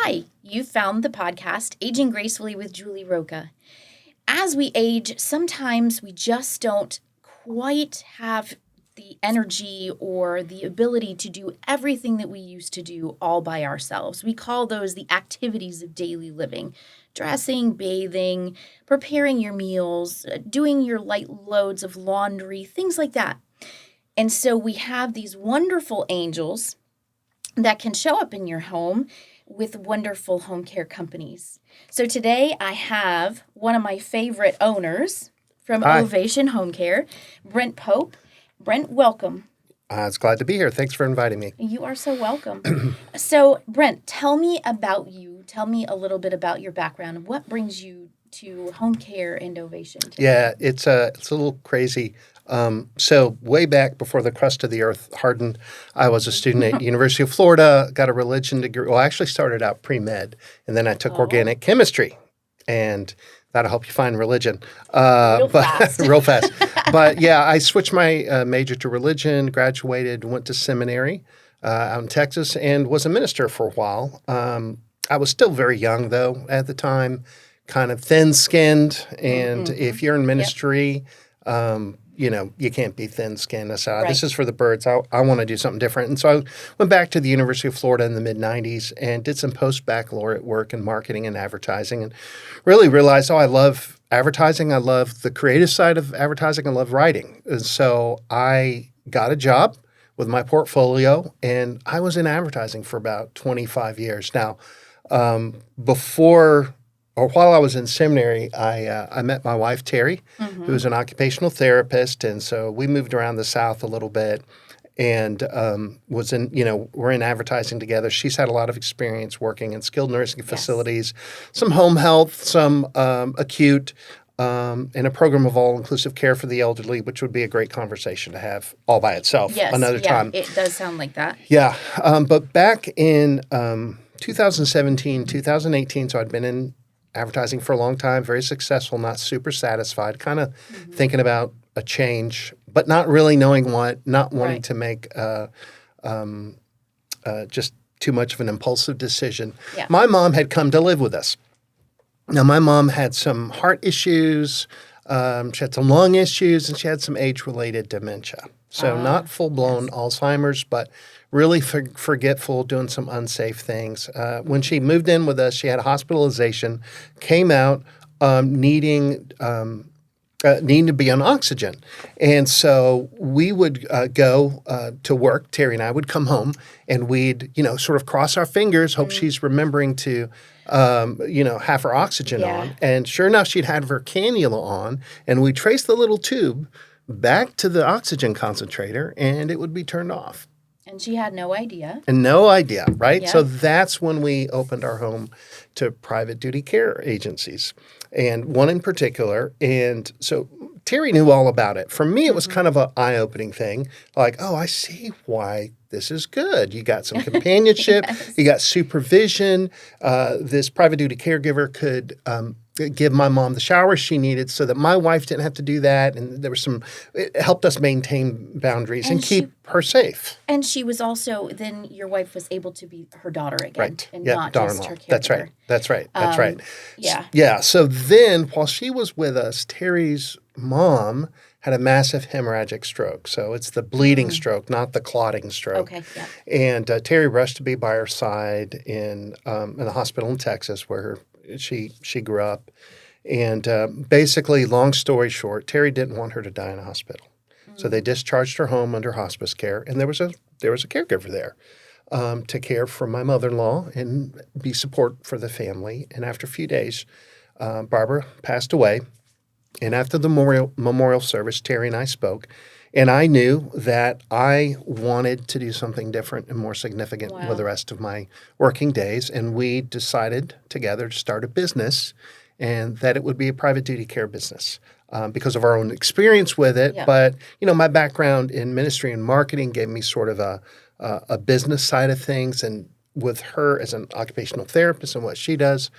Hi, you found the podcast Aging Gracefully with Julie Roca. As we age, sometimes we just don't quite have the energy or the ability to do everything that we used to do all by ourselves. We call those the activities of daily living. Dressing, bathing, preparing your meals, doing your light loads of laundry, things like that. And so we have these wonderful angels that can show up in your home with wonderful home care companies. So today I have one of my favorite owners from Hi. Ovation Home Care, Brent Pope. Brent, welcome. I was glad to be here. Thanks for inviting me. You are so welcome. So, Brent, tell me about you. Tell me a little bit about your background. What brings you to home care and Ovation today? Yeah, it's a little crazy. So way back before the crust of the earth hardened, I was a student at University of Florida, got a religion degree. Well, I actually started out pre-med, and then I took organic chemistry, and that'll help you find religion. Fast. Real fast. But yeah, I switched my major to religion, graduated, went to seminary out in Texas, and was a minister for a while. I was still very young, though, at the time, kind of thin-skinned. And if you're in ministry, you can't be thin-skinned. I said, this is for the birds. I want to do something different. And so I went back to the University of Florida in the mid-'90s and did some post-baccalaureate work in marketing and advertising and really realized, I love advertising. I love the creative side of advertising. I love writing. And so I got a job with my portfolio, and I was in advertising for about 25 years. Now, while I was in seminary, I met my wife, Terry, who was an occupational therapist. And so we moved around the South a little bit and we're in advertising together. She's had a lot of experience working in skilled nursing facilities, some home health, some acute, and a program of all-inclusive care for the elderly, which would be a great conversation to have all by itself another time. It does sound like that. Yeah. But back in 2017, 2018, so I'd been in advertising for a long time, very successful, not super satisfied, kind of thinking about a change, but not really knowing what, not wanting to make just too much of an impulsive decision. Yeah. My mom had come to live with us. Now, my mom had some heart issues, she had some lung issues, and she had some age-related dementia. So not full-blown Alzheimer's, but really forgetful, doing some unsafe things. When she moved in with us, she had a hospitalization, came out needing to be on oxygen. And so we would go to work. Terry and I would come home, and we'd, sort of cross our fingers, hope she's remembering to have her oxygen on. And sure enough, she'd have her cannula on, and we traced the little tube back to the oxygen concentrator, and it would be turned off. And she had no idea. And no idea, right? Yeah. So that's when we opened our home to private duty care agencies, and one in particular. And so Terry knew all about it. For me, it was kind of an eye-opening thing. Like, I see why this is good. You got some companionship. You got supervision. This private duty caregiver could give my mom the shower she needed so that my wife didn't have to do that. And there was it helped us maintain boundaries and keep her safe. And she was also, then your wife was able to be her daughter again. Right. And not just her caregiver. That's right. Yeah. Yeah. So then while she was with us, Terry's mom had a massive hemorrhagic stroke. So it's the bleeding stroke, not the clotting stroke. Okay. Yeah. And Terry rushed to be by her side in the hospital in Texas where she grew up. And basically, long story short, Terry didn't want her to die in a hospital. So they discharged her home under hospice care, and there was a caregiver there to care for my mother-in-law and be support for the family. And after a few days, Barbara passed away. And after the memorial service, Terry and I spoke, and I knew that I wanted to do something different and more significant with the rest of my working days. And we decided together to start a business, and that it would be a private duty care business because of our own experience with it. Yeah. But, my background in ministry and marketing gave me sort of a business side of things. And with her as an occupational therapist and what she does,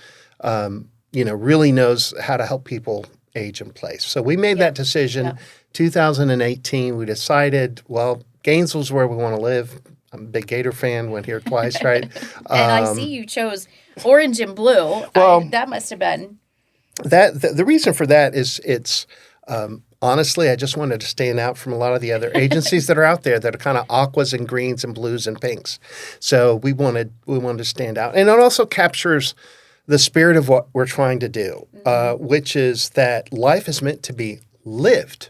really knows how to help people age in place. So we made that decision. 2018, we decided, Gainesville's where we want to live. I'm a big Gator fan, went here twice, right? And I see you chose orange and blue. Well, That must have been. the reason for that is it's honestly, I just wanted to stand out from a lot of the other agencies that are out there that are kind of aquas and greens and blues and pinks. So we wanted to stand out, and it also captures the spirit of what we're trying to do, which is that life is meant to be lived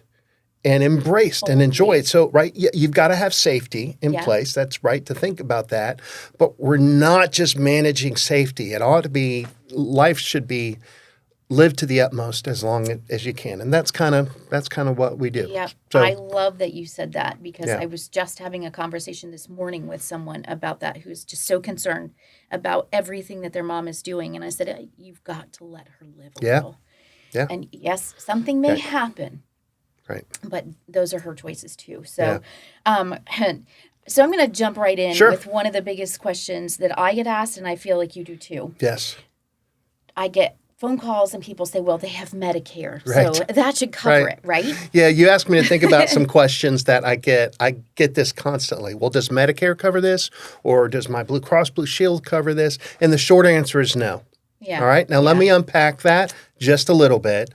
and embraced and enjoyed. So, right, you've got to have safety in place. That's right to think about that. But we're not just managing safety. It ought to be, life should be lived to the utmost as long as you can. And that's kind of what we do. Yeah, So, I love that you said that because Yeah. I was just having a conversation this morning with someone about that who's just so concerned about everything that their mom is doing. And I said, you've got to let her live a Yeah. little. Yeah. And yes, something may happen. Right. But those are her choices too. So, so I'm going to jump right in with one of the biggest questions that I get asked, and I feel like you do too. Yes. I get phone calls and people say, well, they have Medicare, Right. so that should cover it, right? Yeah, you asked me to think about some questions that I get. I get this constantly. Well, does Medicare cover this? Or does my Blue Cross Blue Shield cover this? And the short answer is no. Yeah. All right. Now, let me unpack that just a little bit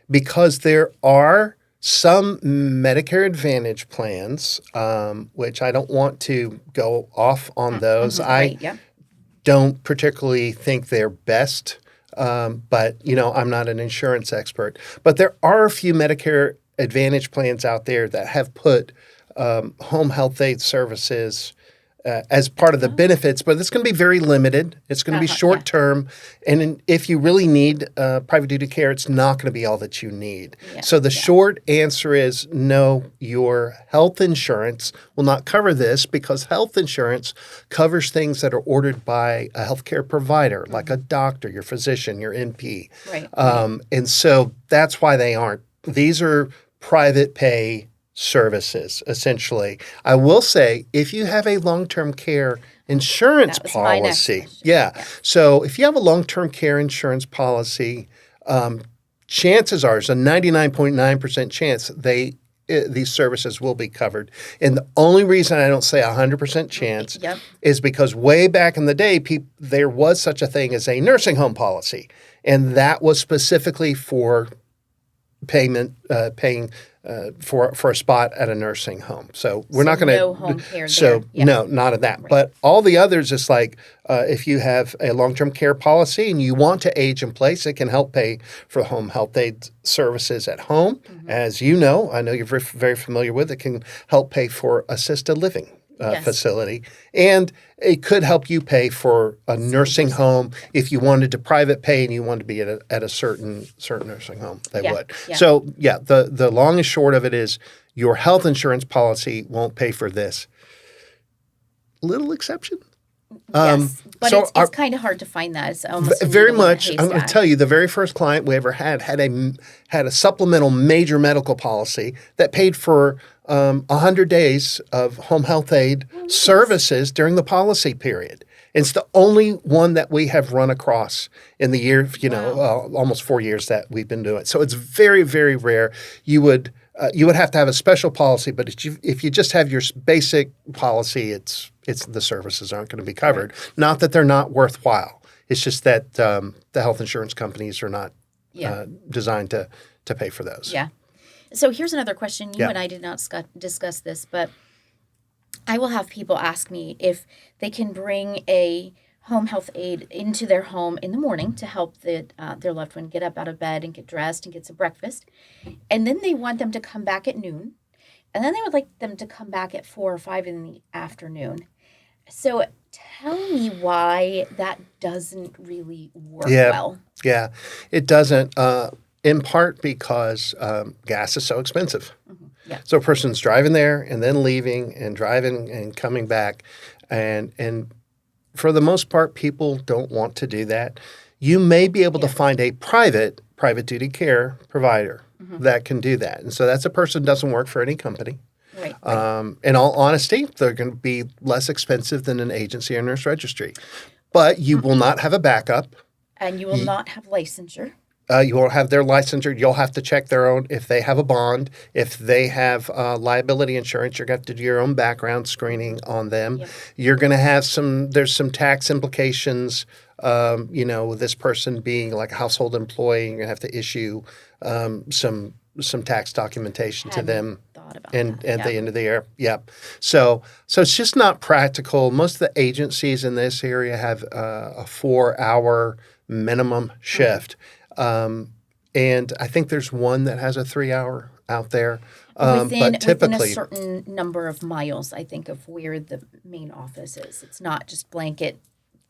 because there are some Medicare Advantage plans, which I don't want to go off on those. Right, yeah. Don't particularly think they're best, but, I'm not an insurance expert. But there are a few Medicare Advantage plans out there that have put home health aid services as part of the benefits, but it's going to be very limited. It's going to be short term. And if you really need private duty care, it's not going to be all that you need. Yeah, So the short answer is no, your health insurance will not cover this because health insurance covers things that are ordered by a healthcare provider, like a doctor, your physician, your NP. Right. And so that's why they aren't. These are private pay services, essentially. I will say, if you have a long-term care insurance That was my next policy, question. so if you have a long-term care insurance policy, chances are, there's a 99.9% chance these services will be covered. And the only reason I don't say 100% chance is because way back in the day, there was such a thing as a nursing home policy, and that was specifically for paying for a spot at a nursing home. So we're not going to no home care no, not of that. Right. But all the others, it's like if you have a long-term care policy and you want to age in place, it can help pay for home health aid services at home. As you know, I know you're very, very familiar with it, can help pay for assisted living facility. And it could help you pay for a nursing home if you wanted to private pay and you wanted to be at a certain nursing home. They would. Yeah. So, the long and short of it is your health insurance policy won't pay for this. Little exception. Yes, but so it's kind of hard to find that. It's almost very much. I'm going to haystack. tell you, the very first client we ever had a supplemental major medical policy that paid for 100 days of home health aid services during the policy period. It's the only one that we have run across in the year, almost 4 years that we've been doing it. So it's very, very rare. You would have to have a special policy, but if you just have your basic policy, it's the services aren't going to be covered. Right. Not that they're not worthwhile. It's just that the health insurance companies are not designed to pay for those. Yeah. So here's another question. You and I did not discuss this, but I will have people ask me if they can bring a home health aide into their home in the morning to help their loved one get up out of bed and get dressed and get some breakfast. And then they want them to come back at noon. And then they would like them to come back at 4 or 5 in the afternoon. So tell me why that doesn't really work well. Yeah, it doesn't. In part because gas is so expensive. Mm-hmm. Yeah. So a person's driving there and then leaving and driving and coming back. And for the most part, people don't want to do that. You may be able to find a private duty care provider that can do that. And so that's a person who doesn't work for any company. Right. In all honesty, they're going to be less expensive than an agency or nurse registry. But you will not have a backup. And you will not have licensure. You won't have their licensure. You'll have to check their own, if they have a bond, if they have liability insurance, you're going to have to do your own background screening on them. Yep. You're going to have there's some tax implications, with this person being like a household employee. You're going to have to issue some tax documentation to them. Thought about And that. at the end of the year, yep. So it's just not practical. Most of the agencies in this area have a 4-hour minimum shift, and I think there's one that has a 3-hour out there. Within but typically, a certain number of miles, I think, of where the main office is. It's not just blanket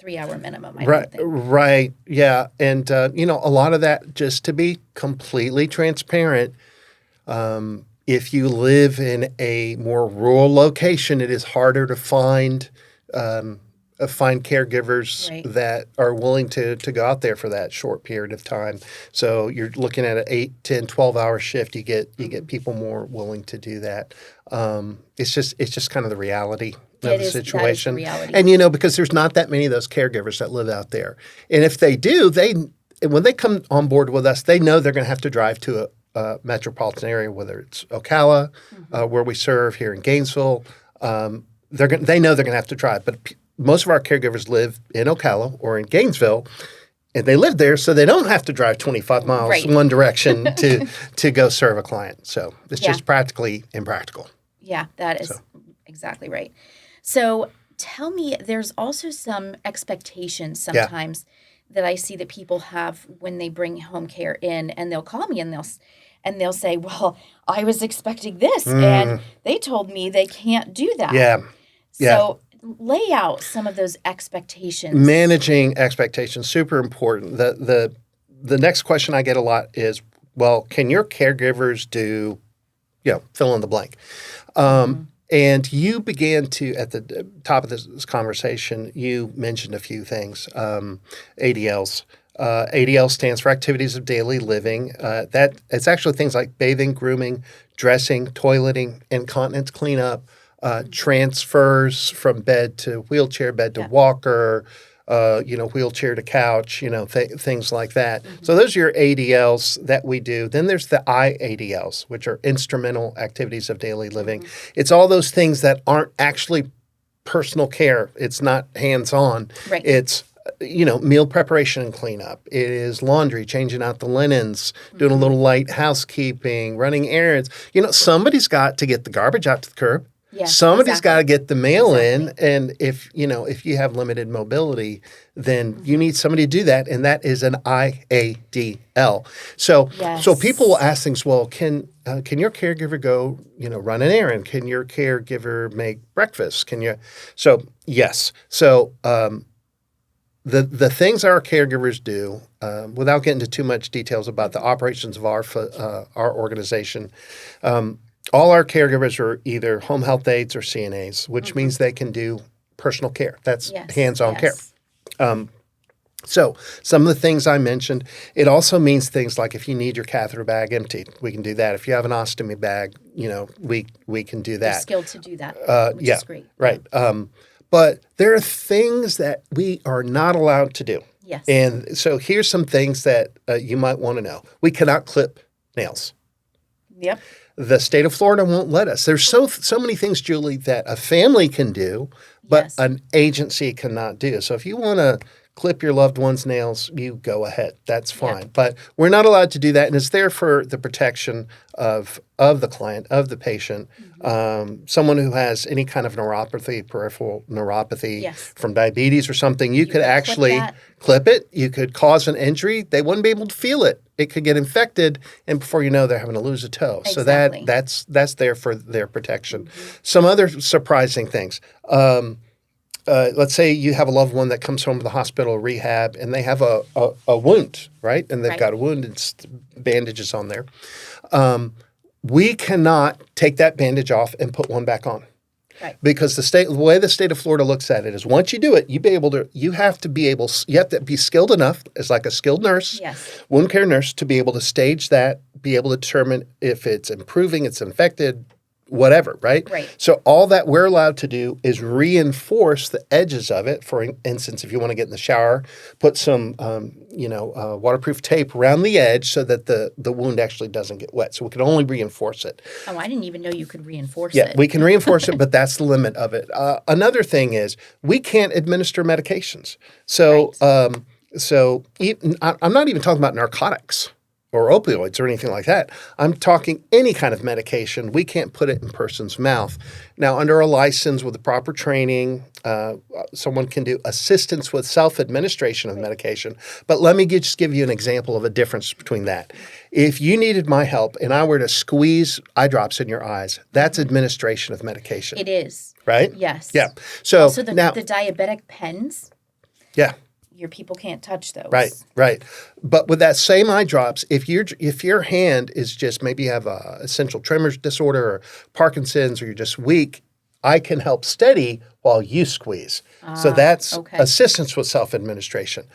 3-hour minimum. I don't think. right, yeah, and a lot of that, just to be completely transparent. If you live in a more rural location, it is harder to find caregivers that are willing to go out there for that short period of time. So you're looking at an 8, 10, 12-hour shift. You get people more willing to do that. It's just kind of the reality of the situation. That is the reality. And because there's not that many of those caregivers that live out there. And if they do, when they come on board with us, they know they're going to have to drive to a metropolitan area, whether it's Ocala, where we serve here in Gainesville. They know they're going to have to drive, but most of our caregivers live in Ocala or in Gainesville, and they live there, so they don't have to drive 25 miles one direction to go serve a client. So it's just practically impractical. Yeah, that is exactly right. So tell me, there's also some expectations sometimes that I see that people have when they bring home care in, and they'll call me and they'll say, "Well, I was expecting this, and they told me they can't do that." Yeah. So lay out some of those expectations. Managing expectations, super important. The next question I get a lot is, well, can your caregivers do, fill in the blank? And you began to, at the top of this conversation, you mentioned a few things, ADLs. ADL stands for Activities of Daily Living. It's actually things like bathing, grooming, dressing, toileting, incontinence cleanup, transfers from bed to wheelchair, bed to walker, wheelchair to couch, things like that. So those are your ADLs that we do. Then there's the IADLs, which are Instrumental Activities of Daily Living. It's all those things that aren't actually personal care. It's not hands-on. Right. It's meal preparation and cleanup. It is laundry, changing out the linens, doing a little light housekeeping, running errands. Somebody's got to get the garbage out to the curb. Yeah, Somebody's got to get the mail in, and if you have limited mobility, then you need somebody to do that, and that is an IADL. So people will ask things. Well, can your caregiver go run an errand? Can your caregiver make breakfast? Can you? So yes. So the things our caregivers do, without getting into too much details about the operations of our organization. All our caregivers are either home health aides or CNAs, which means they can do personal care. That's hands-on care. So some of the things I mentioned, it also means things like if you need your catheter bag emptied, we can do that. If you have an ostomy bag, we can do that. You're skilled to do that, which is great. Right. But there are things that we are not allowed to do. Yes. And so here's some things that you might want to know. We cannot clip nails. Yep. The state of Florida won't let us. There's so many things, Julie, that a family can do, but an agency cannot do. So if you want to clip your loved one's nails, you go ahead. That's fine. But we're not allowed to do that, and it's there for the protection of the client, of the patient. Someone who has any kind of neuropathy, peripheral neuropathy from diabetes or something, you could actually clip it. You could cause an injury. They wouldn't be able to feel it. It could get infected, and before you know, they're having to lose a toe. Exactly. So that's there for their protection. Some other surprising things. Let's say you have a loved one that comes home to the hospital or rehab, and they have a wound, right? And they've got a wound and bandages on there. We cannot take that bandage off and put one back on. Right. Because the way the state of Florida looks at it is once you do it, you have to be skilled enough as like a skilled nurse, wound care nurse, to be able to stage that, be able to determine if it's improving, it's infected, whatever, right? Right. So all that we're allowed to do is reinforce the edges of it. For instance, if you want to get in the shower, put some, waterproof tape around the edge so that the wound actually doesn't get wet. So we can only reinforce it. Oh, I didn't even know you could reinforce Yeah, it. we can reinforce it, but that's the limit of it. Another thing is we can't administer medications. So, I'm not even talking about narcotics or opioids or anything like that. I'm talking any kind of medication. We can't put it in a person's mouth. Now, under a license with the proper training, someone can do assistance with self-administration of medication. But let me just give you an example of a difference between that. If you needed my help and I were to squeeze eye drops in your eyes, that's administration of medication. It is. Right? Yes. Yeah. So also, the now, diabetic pens. Yeah. Your people can't touch those. Right. But with that same eye drops, if your hand is just maybe you have a essential tremors disorder or Parkinson's or you're just weak, I can help steady while you squeeze. So that's assistance with self-administration.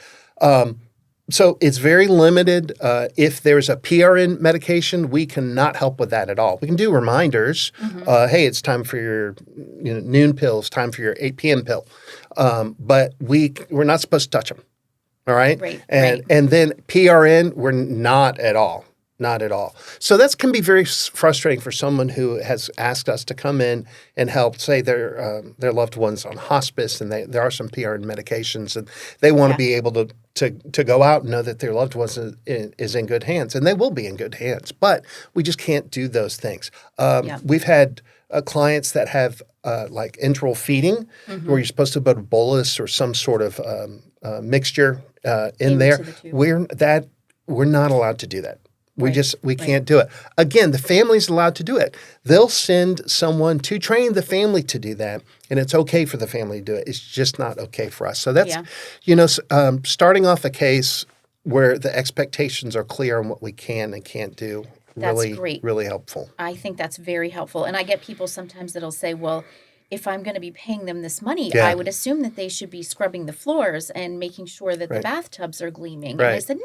So it's very limited. If there's a PRN medication, we cannot help with that at all. We can do reminders. Hey, it's time for your noon pill. It's time for your 8 p.m. pill. But we're not supposed to touch them. All right? And then PRN, we're not at all. Not at all. So that can be very frustrating for someone who has asked us to come in and help, say their loved ones on hospice, and there are some PRN medications, and they want to be able to go out and know that their loved one is in good hands, and they will be in good hands. But we just can't do those things. We've had clients that have like enteral feeding, where you're supposed to put a bolus or some sort of mixture in there. We're not allowed to do that. We can't do it. Again, the family's allowed to do it. They'll send someone to train the family to do that, and it's okay for the family to do it. It's just not okay for us. So that's, starting off a case where the expectations are clear on what we can and can't do. That's great. Really helpful. I think that's very helpful. And I get people sometimes that'll say, well, if I'm going to be paying them this money, I would assume that they should be scrubbing the floors and making sure that the bathtubs are gleaming. And I said, no,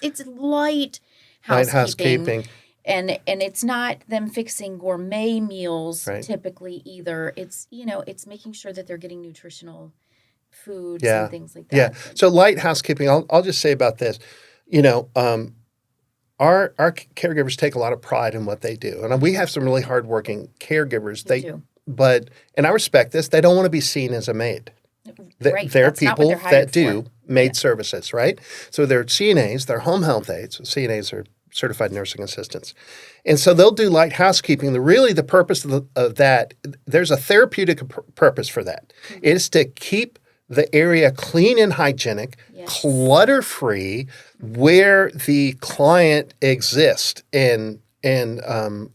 it's light housekeeping. And it's not them fixing gourmet meals typically either. It's it's making sure that they're getting nutritional foods and things like that. Yeah. So light housekeeping, I'll just say about this. Our caregivers take a lot of pride in what they do. And we have some really hardworking caregivers. They do. But and I respect this, they don't want to be seen as a maid. There are people that do maid services, right? So they're CNAs, they're home health aides. CNAs are certified nursing assistants. And so they'll do light housekeeping. The purpose of that, there's a therapeutic purpose for that. It is to keep the area clean and hygienic, clutter-free, where the client exists and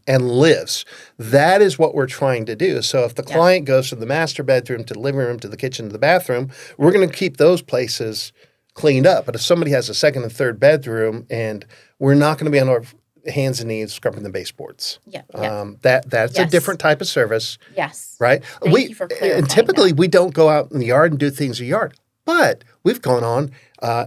lives. That is what we're trying to do. So if the client goes from the master bedroom to the living room to the kitchen to the bathroom, we're going to keep those places cleaned up. But if somebody has a second and third bedroom, and we're not going to be on our hands and knees scrubbing the baseboards. That's a different type of service. Yes. Right? Thank you for clarifying and typically that. We don't go out in the yard and do things in the yard. But we've gone on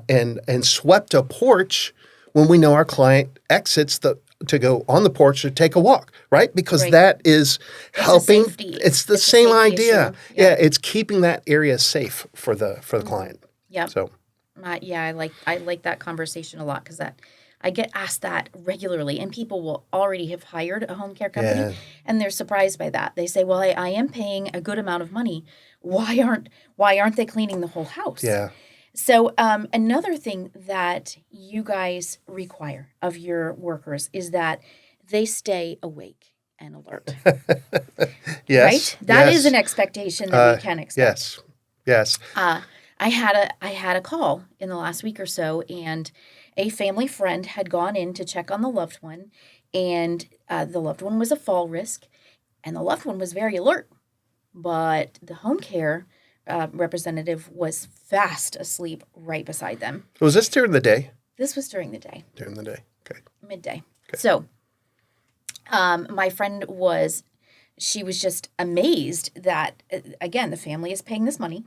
and swept a porch when we know our client exits to go on the porch to take a walk, right? Because that is helping. It's the same idea. Yeah, it's keeping that area safe for the client. Yeah. So. I like that conversation a lot because I get asked that regularly, and people will already have hired a home care company, and they're surprised by that. They say, "Well, I am paying a good amount of money. Why aren't they cleaning the whole house?" Yeah. So another thing that you guys require of your workers is that they stay awake and alert. Yes. Right? That is an expectation that we can expect. Yes. I had a call in the last week or so, and a family friend had gone in to check on the loved one, and the loved one was a fall risk, and the loved one was very alert, but the home care representative was fast asleep right beside them. Was this during the day? This was during the day. During the day. Okay. Midday. Okay. So my friend was just amazed that, again, the family is paying this money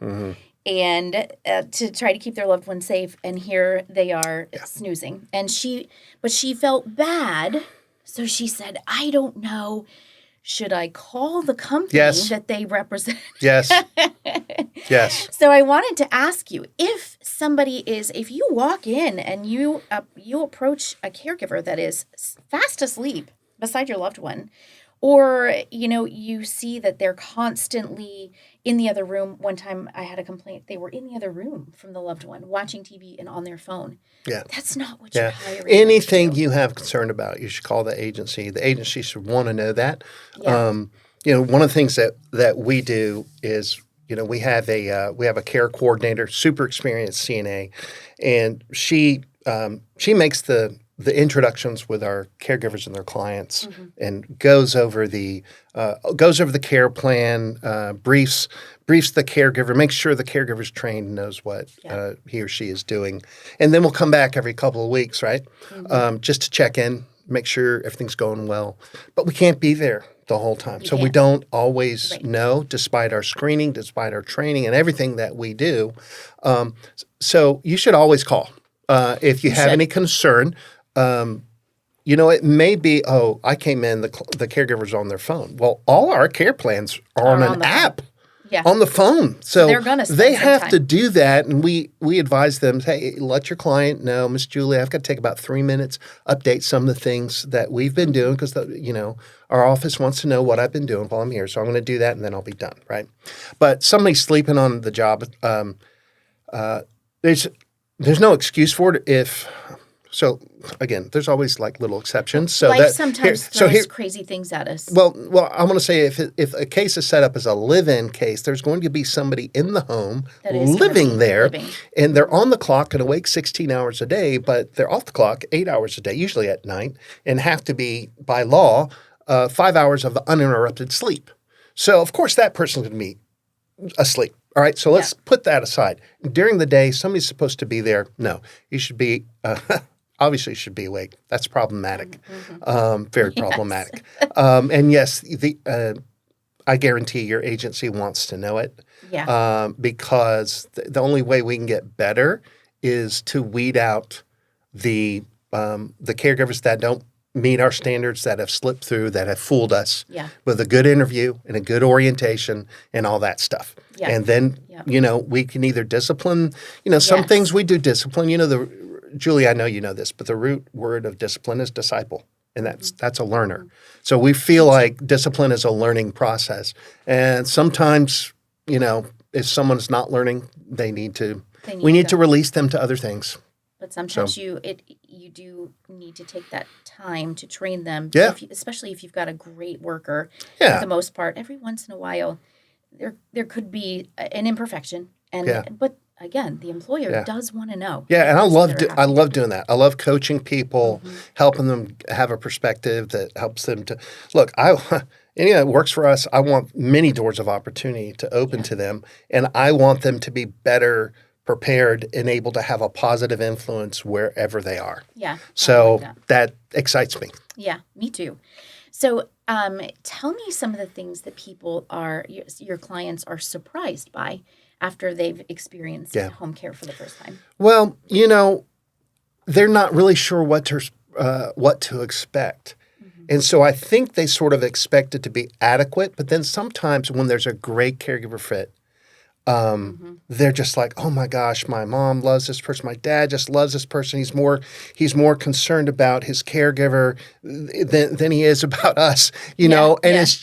and to try to keep their loved one safe. And here they are snoozing. But she felt bad. So she said, I don't know. Should I call the company Yes. that they represent? Yes. Yes. So I wanted to ask you, if you walk in and you approach a caregiver that is fast asleep beside your loved one, or, you see that they're constantly in the other room. One time I had a complaint. They were in the other room from the loved one, watching TV and on their phone. Yeah. That's not what you're Yeah. hiring. Anything you have concern about, you should call the agency. The agency should want to know that. Yeah. One of the things that we do is, we have a care coordinator, super experienced CNA, and she makes the introductions with our caregivers and their clients, and goes over the care plan, briefs the caregiver, makes sure the caregiver's trained, knows what he or she is doing, and then we'll come back every couple of weeks, right? Just to check in, make sure everything's going well. But we can't be there the whole time, so we don't always know, despite our screening, despite our training, and everything that we do. So you should always call if you have any concern. It may be, I came in, the caregiver's on their phone. Well, all our care plans are on an app on the phone. So they're gonna they have time. to do that, and we advise them, hey, let your client know, Miss Julie, I've got to take about 3 minutes, update some of the things that we've been doing, because our office wants to know what I've been doing while I'm here. So I'm going to do that, and then I'll be done, right? But somebody sleeping on the job, there's no excuse for it if. So again, there's always like little exceptions. So life sometimes throws crazy things at us. Well, I want to say if a case is set up as a live-in case, there's going to be somebody in the home living there, and they're on the clock and awake 16 hours a day, but they're off the clock 8 hours a day, usually at night, and have to be by law 5 hours of uninterrupted sleep. So of course that person's going to be asleep. All right, so let's put that aside. During the day, somebody's supposed to be there. No, you should be. Obviously, you should be awake. That's problematic, very problematic. And yes, I guarantee your agency wants to know it, because the only way we can get better is to weed out the caregivers that don't meet our standards, that have slipped through, that have fooled us with a good interview and a good orientation and all that stuff. Yeah. And then, we can either discipline, some things we do discipline, Julie, I know you know this, but the root word of discipline is disciple, and that's a learner. So we feel like discipline is a learning process. And sometimes, if someone's not learning, we need to release them to other things. But sometimes you do need to take that time to train them, especially if you've got a great worker. For the most part, every once in a while, there could be an imperfection, but again, the employer does want to know. Yeah, and I love doing that. I love coaching people, helping them have a perspective that helps them to look. Anything that works for us, I want many doors of opportunity to open to them, and I want them to be better prepared and able to have a positive influence wherever they are. Yeah. So that excites me. Yeah, me too. So tell me some of the things that your clients are surprised by after they've experienced home care for the first time. Well, they're not really sure what to expect. And so I think they sort of expect it to be adequate, but then sometimes when there's a great caregiver fit, they're just like, oh my gosh, my mom loves this person. My dad just loves this person. He's more concerned about his caregiver than he is about us, and it's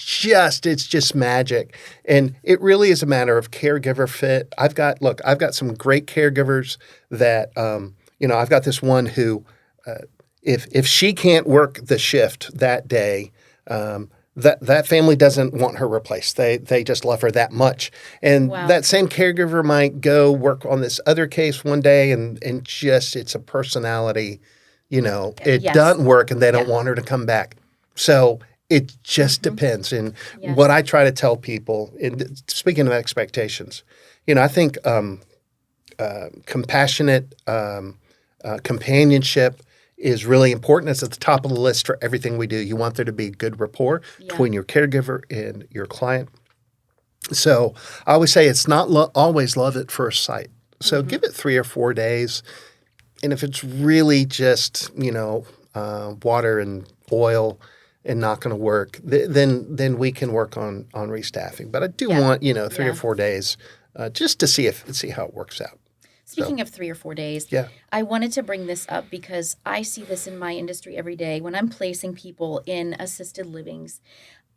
just magic. And it really is a matter of caregiver fit. I've got some great caregivers that, I've got this one who, if she can't work the shift that day, that family doesn't want her replaced. They just love her that much. And that same caregiver might go work on this other case one day and just it's a personality, it doesn't work and they don't want her to come back. So it just depends. And what I try to tell people, speaking of expectations, I think compassionate companionship is really important. It's at the top of the list for everything we do. You want there to be good rapport between your caregiver and your client. So I always say it's not always love at first sight. So give it 3 or 4 days. And if it's really just, water and oil and not going to work, then we can work on restaffing. But I do Yeah. want 3 Yeah. or 4 days just to see how it works out. Speaking of 3 or 4 days, Yeah. I wanted to bring this up because I see this in my industry every day when I'm placing people in assisted livings.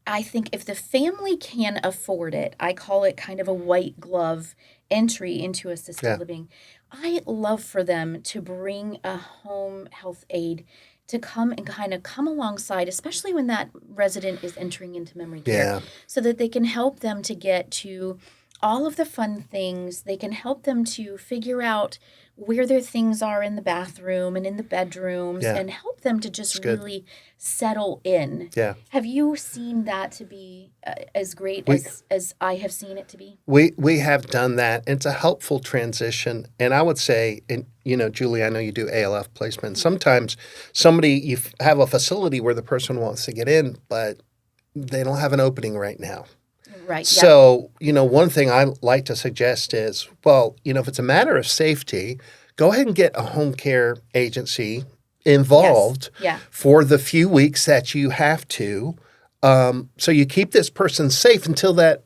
I think if the family can afford it, I call it kind of a white glove entry into assisted Yeah. living. I love for them to bring a home health aide to come and kind of come alongside, especially when that resident is entering into memory care, Yeah. so that they can help them to get to all of the fun things. They can help them to figure out where their things are in the bathroom and in the bedrooms Yeah. and help them to just That's good. really settle in. Yeah. Have you seen that to be as great We- as I have seen it to be? We have done that. It's a helpful transition. And I would say, and Julie, I know you do ALF placement. Sometimes you have a facility where the person wants to get in, but they don't have an opening right now. Right. So, one thing I like to suggest is, if it's a matter of safety, go ahead and get a home care agency involved Yes. Yeah. for the few weeks that you have to. So you keep this person safe until that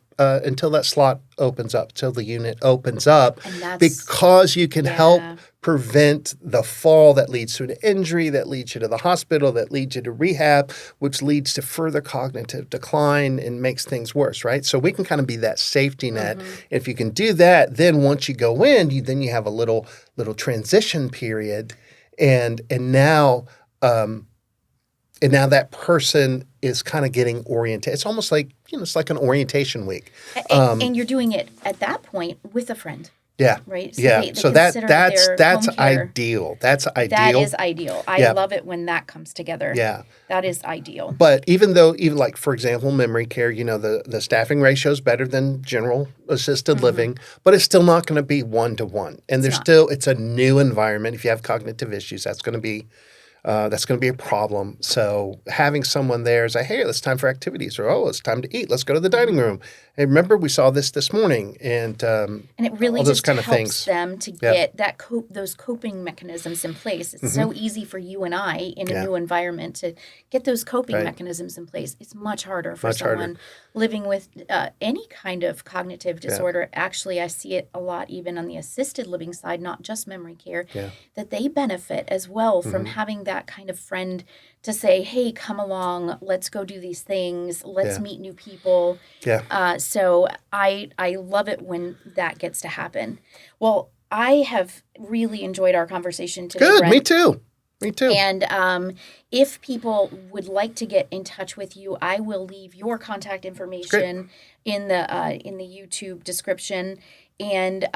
slot opens up, till the unit opens up, And that's because you can help yeah. prevent the fall that leads to an injury, that leads you to the hospital, that leads you to rehab, which leads to further cognitive decline and makes things worse, right? So we can kind of be that safety net. If you can do that, then once you go in, you have a little transition period, and now that person is kind of getting oriented. It's almost like it's like an orientation week. And you're doing it at that point with a friend. Yeah. Right. So Yeah. they So consider that's their that's home care. ideal. That's ideal. That is ideal. I Yeah. love it when that comes together. Yeah. That is ideal. But even like, for example, memory care, the staffing ratio is better than general assisted living, but it's still not going to be 1-to-1. And it's a new environment. If you have cognitive issues, that's going to be a problem. So having someone there is like, hey, it's time for activities, or it's time to eat. Let's go to the dining room. Hey, remember we saw this morning, and it really all those just kind of helps things. them to get those coping mechanisms in place. It's so easy for you and I in a new environment to get those coping mechanisms in place. It's much harder for someone living with any kind of cognitive disorder. Actually, I see it a lot even on the assisted living side, not just memory care, that they benefit as well from having that kind of friend to say, hey, come along, let's go do these things, let's meet new people. Yeah. So I love it when that gets to happen. Well, I have really enjoyed our conversation today, Good. Brent. Me too. And if people would like to get in touch with you, I will leave your contact information in the YouTube description. And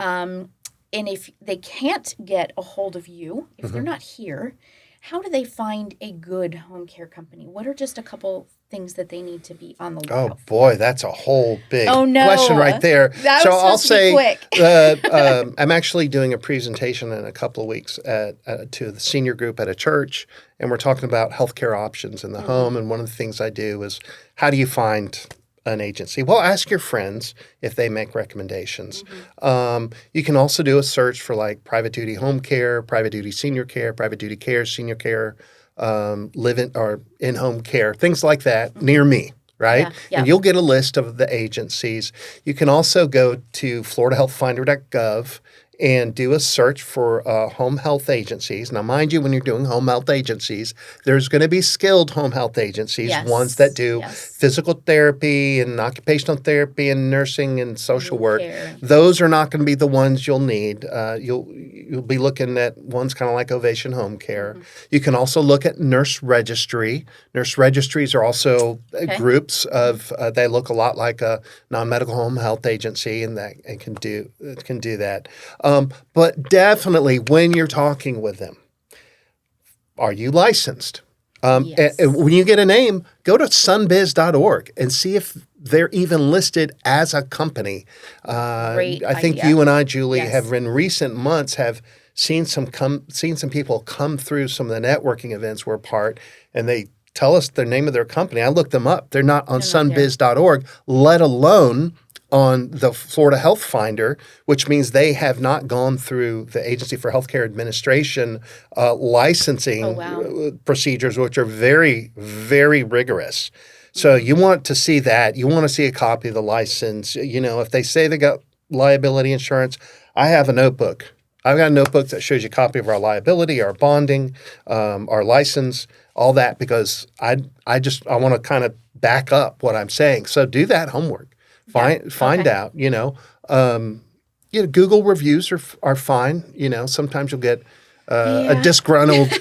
if they can't get a hold of you, if they're not here, how do they find a good home care company? What are just a couple things that they need to be on the lookout Oh boy, that's a whole big Oh, no. question right there. That So was I'll supposed to be say, quick. I'm actually doing a presentation in a couple of weeks to the senior group at a church, and we're talking about healthcare options in the home. And one of the things I do is, how do you find an agency? Well, ask your friends if they make recommendations. You can also do a search for like private duty home care, private duty senior care, private duty care, senior care, live-in or in-home care, things like that near me, right? Yeah. And you'll get a list of the agencies. You can also go to floridahealthfinder.gov and do a search for home health agencies. Now, mind you, when you're doing home health agencies, there's going to be skilled home health agencies, ones that do physical therapy and occupational therapy and nursing and social work. Those are not going to be the ones you'll need. You'll be looking at ones kind of like Ovation Home Care. You can also look at nurse registry. Nurse registries are also groups of they look a lot like a non-medical home health agency, and can do that. But definitely when you're talking with them, are you licensed? And when you get a name, go to sunbiz.org and see if they're even listed as a company. I think you and I, Julie, have in recent months have seen some people come through some of the networking events we're part, and they tell us the name of their company. I looked them up. They're not on sunbiz.org, let alone on the Florida Health Finder, which means they have not gone through the Agency for Healthcare Administration licensing Oh, wow. procedures, which are very, very rigorous. So you want to see that. You want to see a copy of the license. You know, if they say they got liability insurance, I have a notebook. I've got a notebook that shows you a copy of our liability, our bonding, our license, all that, because I want to kind of back up what I'm saying. So do that homework. Find Okay. out. Google reviews are fine. You know, sometimes you'll get a Yeah. disgruntled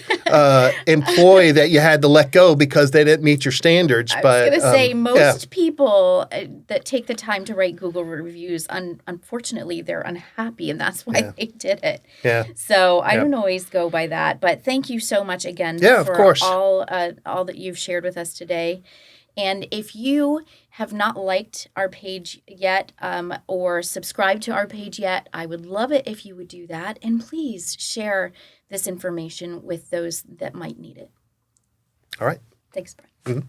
employee that you had to let go because they didn't meet your standards. I was going But to say, yeah, most people that take the time to write Google reviews, unfortunately, they're unhappy, and that's why yeah, they did it. yeah, So I yeah, don't always go by that. But thank you so much again yeah. Of for course. all that you've shared with us today. And if you have not liked our page yet or subscribed to our page yet, I would love it if you would do that. And please share this information with those that might need it. All right. Thanks, Brent. Mhm.